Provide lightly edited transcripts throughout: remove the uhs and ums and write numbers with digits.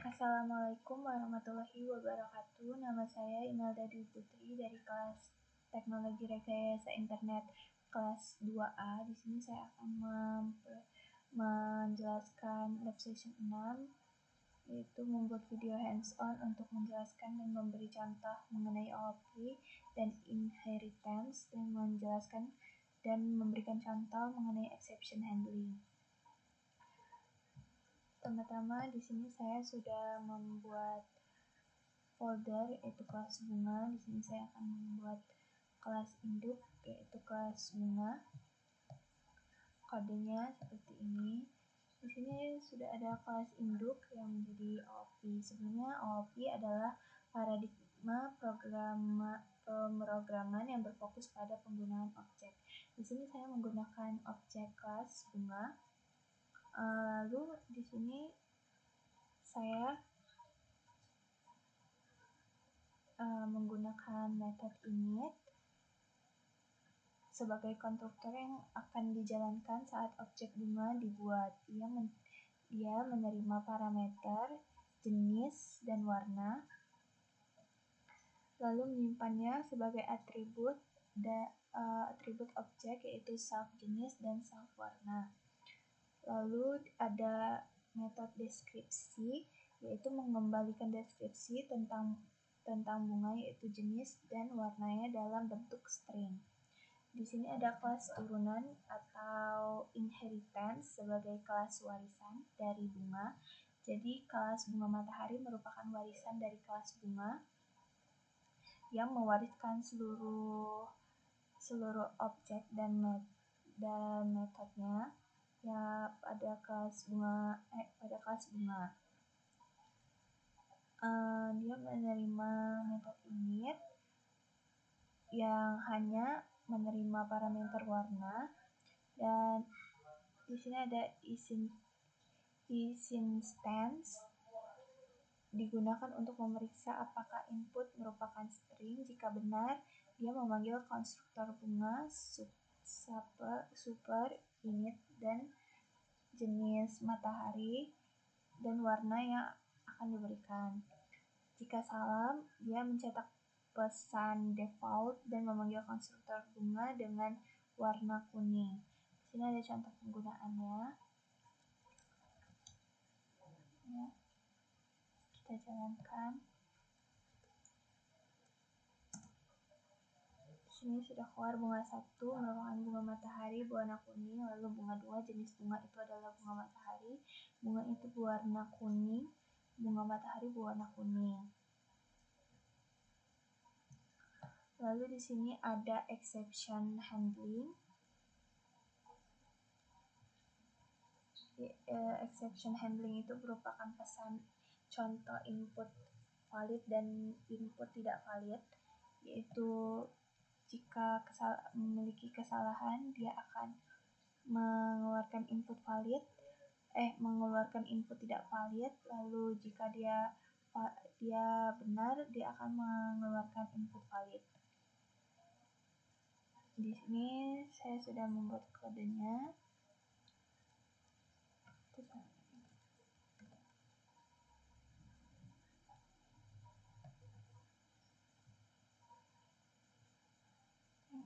Assalamualaikum warahmatullahi wabarakatuh. Nama saya Imelda Dwi Putri dari kelas Teknologi Rekayasa Internet kelas 2A. Di sini saya akan menjelaskan lab session 6, yaitu membuat video hands-on untuk menjelaskan dan memberi contoh mengenai OOP dan inheritance, dan menjelaskan dan memberikan contoh mengenai exception handling. Pertama-tama di sini saya sudah membuat folder yaitu kelas bunga. Di sini saya akan membuat kelas induk yaitu kelas bunga. Kodenya seperti ini. Di sini sudah ada kelas induk yang menjadi OOP. Sebelumnya OOP adalah paradigma pemrograman yang berfokus pada penggunaan objek. Di sini saya menggunakan objek kelas bunga. Lalu di sini saya menggunakan metode init sebagai konstruktor yang akan dijalankan saat objek bunga dibuat. Dia menerima parameter, jenis, dan warna, lalu menyimpannya sebagai atribut objek yaitu self jenis dan self warna. Lalu ada metode deskripsi, yaitu mengembalikan deskripsi tentang bunga yaitu jenis dan warnanya dalam bentuk string. Di sini ada kelas turunan atau inheritance sebagai kelas warisan dari bunga. Jadi kelas bunga matahari merupakan warisan dari kelas bunga yang mewariskan seluruh objek dan metodenya ya pada kelas bunga. Dia menerima metode init yang hanya menerima parameter warna, dan di sini ada isInstance digunakan untuk memeriksa apakah input merupakan string. Jika benar, dia memanggil konstruktor bunga super init dan jenis matahari dan warna yang akan diberikan. Jika salah, dia mencetak pesan default dan memanggil konstruktor bunga dengan warna kuning. Di sini ada contoh penggunaannya. Ya, kita jalankan. Di sini sudah keluar bunga 1 merupakan bunga matahari berwarna kuning, lalu bunga 2 jenis bunga itu adalah bunga matahari. Bunga itu berwarna kuning, bunga matahari berwarna kuning. Lalu di sini ada exception handling. Exception handling itu merupakan pesan contoh input valid dan input tidak valid, yaitu jika memiliki kesalahan dia akan mengeluarkan input tidak valid, lalu jika dia benar dia akan mengeluarkan input valid. Di sini saya sudah membuat kodenya.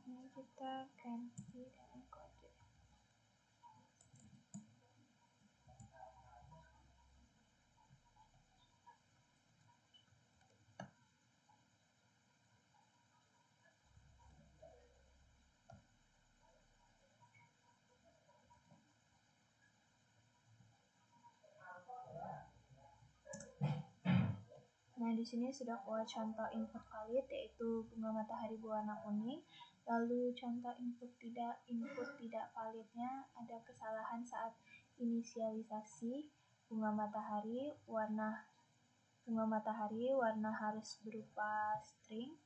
Ini kita ganti dengan kode. Nah, di sini sudah keluar contoh input valid yaitu bunga matahari berwarna kuning. Lalu contoh input tidak validnya ada kesalahan saat inisialisasi bunga matahari, warna harus berupa string.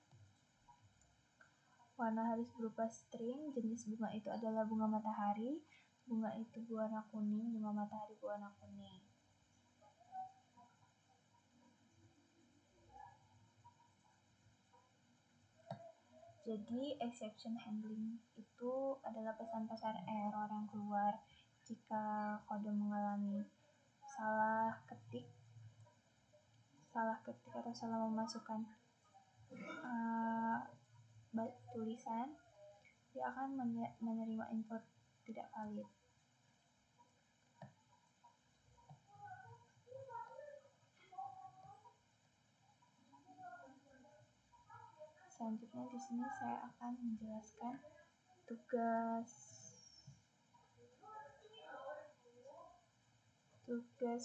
Jenis bunga itu adalah bunga matahari. Bunga itu berwarna kuning, bunga matahari berwarna kuning. Jadi exception handling itu adalah pesan-pesan error yang keluar jika kode mengalami salah ketik salah ketik atau salah memasukkan tulisan, dia akan menerima input tidak valid. Selanjutnya di sini saya akan menjelaskan tugas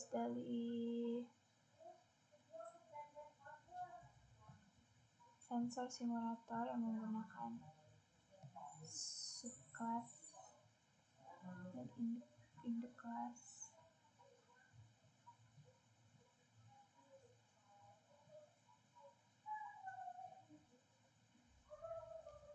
dari sensor simulator yang menggunakan subclass dan induk kelas.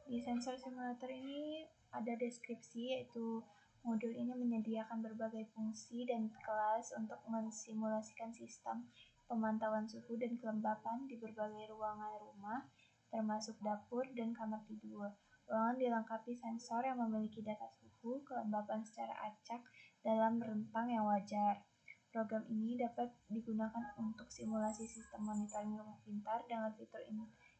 Di sensor simulator ini ada deskripsi, yaitu modul ini menyediakan berbagai fungsi dan kelas untuk mensimulasikan sistem pemantauan suhu dan kelembapan di berbagai ruangan rumah, termasuk dapur dan kamar tidur. Ruangan dilengkapi sensor yang memiliki data suhu, kelembapan secara acak dalam rentang yang wajar. Program ini dapat digunakan untuk simulasi sistem monitoring rumah pintar dengan fitur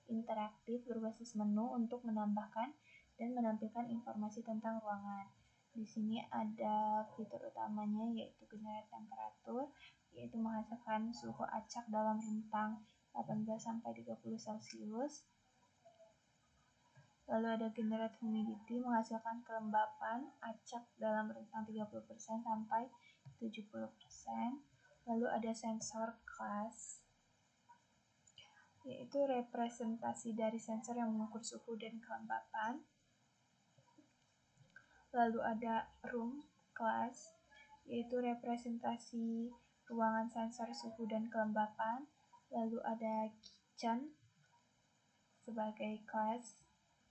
interaktif berbasis menu untuk menambahkan dan menampilkan informasi tentang ruangan. Di sini ada fitur utamanya, yaitu generate temperatur, yaitu menghasilkan suhu acak dalam rentang 18-30 Celcius. Lalu ada generate humidity, menghasilkan kelembapan acak dalam rentang 30% sampai 70%. Lalu ada sensor class, yaitu representasi dari sensor yang mengukur suhu dan kelembapan. Lalu ada room class, yaitu representasi ruangan sensor suhu dan kelembapan. Lalu ada kitchen sebagai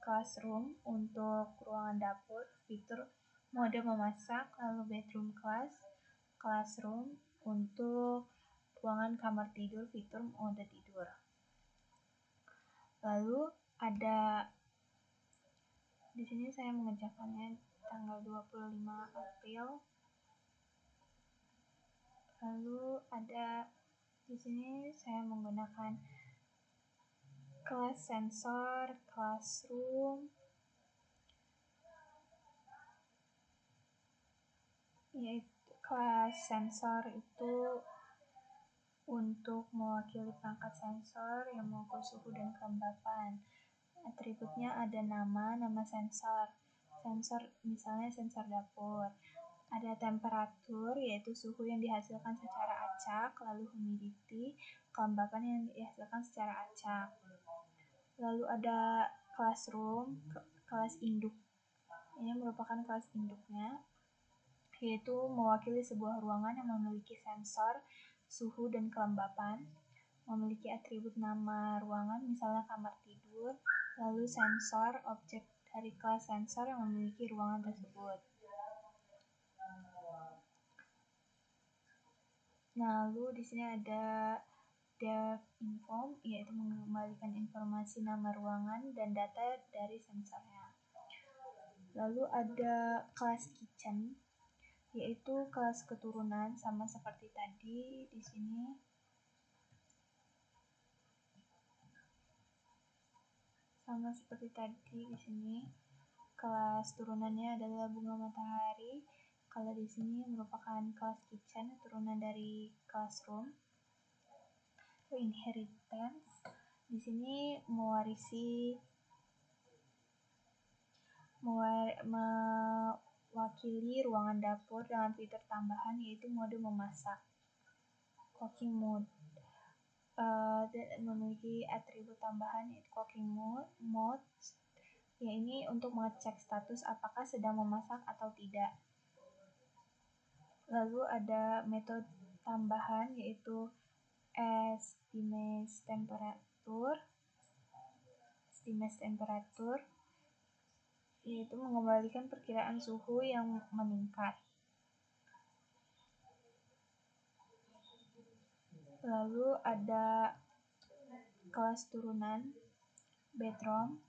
classroom untuk ruangan dapur, fitur mode memasak. Lalu bedroom classroom untuk ruangan kamar tidur, fitur mode tidur. Lalu ada di sini saya mengerjakannya tanggal 25 April. Lalu ada di sini saya menggunakan kelas sensor, classroom, yaitu kelas sensor itu untuk mewakili perangkat sensor yang mengukur suhu dan kelembapan. Atributnya ada nama sensor misalnya sensor dapur. Ada temperatur, yaitu suhu yang dihasilkan secara acak. Lalu humidity, kelembapan yang dihasilkan secara acak. Lalu ada classroom, kelas induk. Ini merupakan kelas induknya, yaitu mewakili sebuah ruangan yang memiliki sensor suhu dan kelembapan, memiliki atribut nama ruangan, misalnya kamar tidur. Lalu sensor, objek dari kelas sensor yang memiliki ruangan tersebut. Lalu di sini ada dev inform, yaitu mengembalikan informasi nama ruangan dan data dari sensornya. Lalu ada kelas kitchen, yaitu kelas keturunan, sama seperti tadi di sini. Kelas turunannya adalah bunga matahari. Kalau di sini merupakan kelas kitchen, turunan dari classroom. Inheritance, di sini mewakili ruangan dapur dengan fitur tambahan, yaitu mode memasak, cooking mode. Memiliki atribut tambahan, yaitu cooking mode, ya ini untuk mengecek status apakah sedang memasak atau tidak. Lalu ada metode tambahan, yaitu estimate temperatur, yaitu mengembalikan perkiraan suhu yang meningkat. Lalu ada kelas turunan bedroom,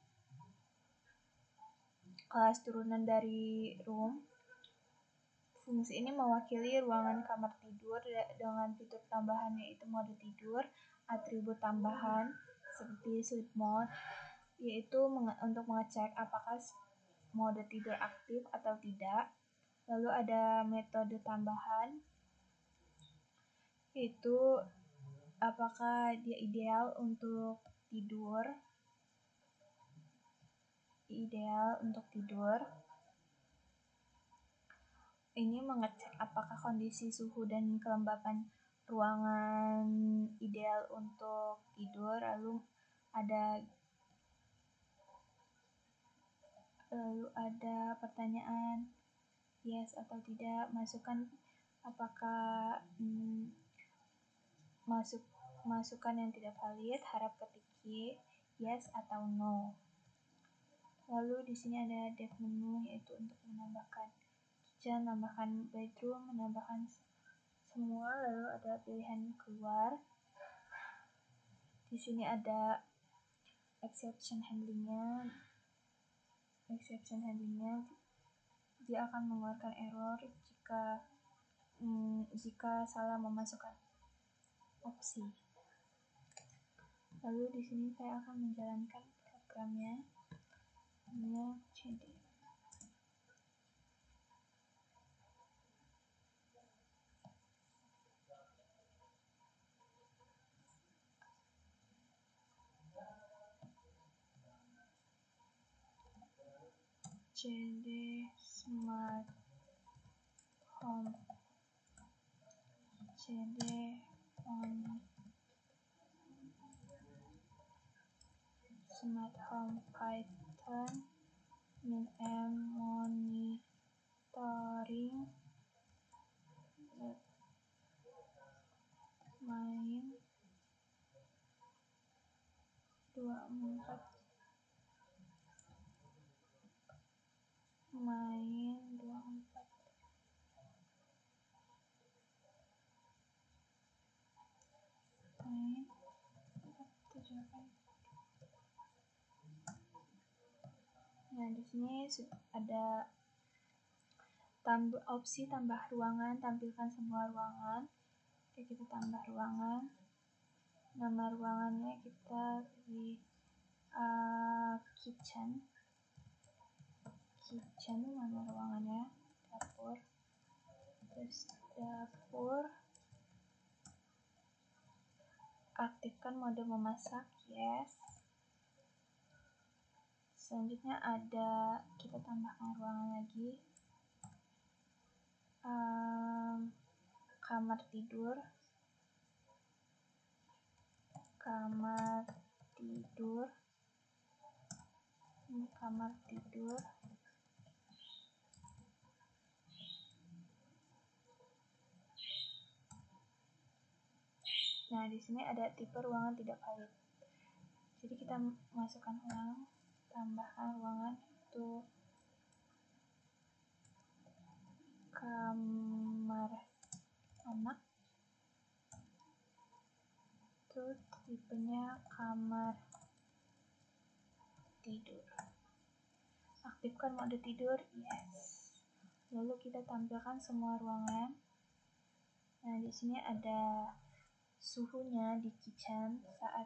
kelas turunan dari room. Fungsi ini mewakili ruangan kamar tidur dengan fitur tambahan, yaitu mode tidur. atribut tambahan seperti sleep mode, yaitu untuk mengecek apakah mode tidur aktif atau tidak. Lalu ada metode tambahan, yaitu apakah dia ideal untuk tidur. Ini mengecek apakah kondisi suhu dan kelembapan ruangan ideal untuk tidur. Lalu ada pertanyaan yes atau tidak, masukkan apakah masukan yang tidak valid, harap ketik Y, yes atau no. Lalu di sini ada dev menu, yaitu untuk menambahkan kitchen, menambahkan bedroom, menambahkan semua. Lalu ada pilihan keluar. Di sini ada exception handlingnya. Dia akan mengeluarkan error jika salah memasukkan opsi. Lalu di sini saya akan menjalankan programnya. CD Smart Home CD on Smart Home Python min-m monitoring main 24 Nah, di sini ada opsi tambah ruangan, tampilkan semua ruangan. Oke, kita tambah ruangan. Nama ruangannya kita pilih kitchen. Nama ruangannya dapur. Terus dapur. Aktifkan mode memasak, yes. Selanjutnya kita tambahkan ruangan lagi. Kamar tidur. Ini kamar tidur. Nah, di sini ada tipe ruangan tidak valid. Jadi kita masukkan ulang, tambahkan ruangan itu kamar anak. Itu tipenya kamar tidur. Aktifkan mode tidur, yes. Lalu kita tampilkan semua ruangan. Nah, di sini ada suhunya di kitchen saat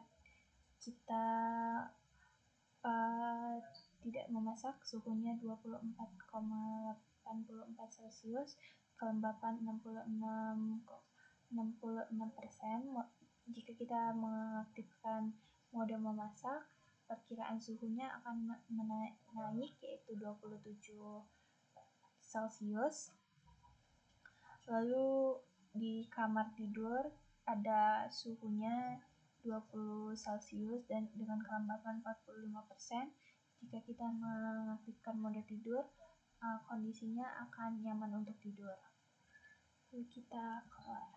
kita tidak memasak. Suhunya 24,84 Celcius, kelembapan 66%. Jika kita mengaktifkan mode memasak, perkiraan suhunya akan naik, yaitu 27 Celcius. Lalu di kamar tidur ada suhunya 20 Celcius dan dengan kelembapan 45%. Jika kita mengaktifkan mode tidur, kondisinya akan nyaman untuk tidur. Lalu kita keluar.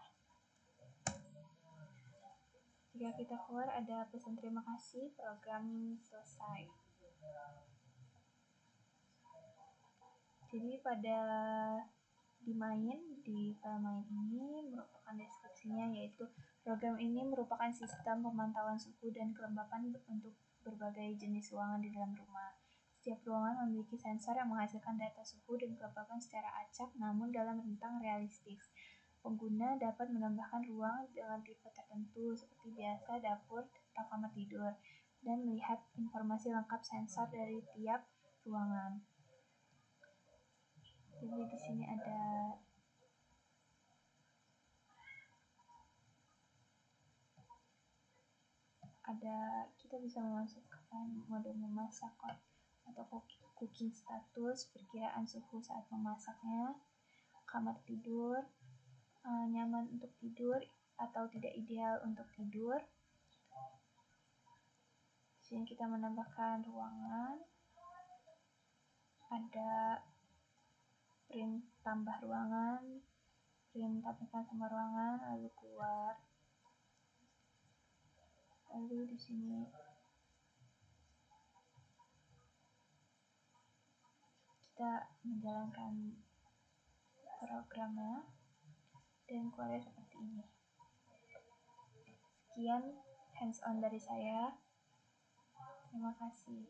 Jika kita keluar, ada pesan terima kasih, program selesai. Jadi di file main ini merupakan deskripsinya, yaitu program ini merupakan sistem pemantauan suhu dan kelembapan untuk berbagai jenis ruangan di dalam rumah. Setiap ruangan memiliki sensor yang menghasilkan data suhu dan kelembapan secara acak namun dalam rentang realistis. Pengguna dapat menambahkan ruang dengan tipe tertentu seperti biasa, dapur, atau kamar tidur, dan melihat informasi lengkap sensor dari tiap ruangan. Jadi di sini kita bisa memasukkan mode memasak atau cooking status, perkiraan suhu saat memasaknya, kamar tidur, nyaman untuk tidur atau tidak ideal untuk tidur. Di sini kita menambahkan ruangan, ada print tambah ruangan, print tambahkan sama ruangan, lalu keluar. Lalu di sini kita menjalankan programnya dan keluarnya seperti ini. Sekian hands-on dari saya. Terima kasih.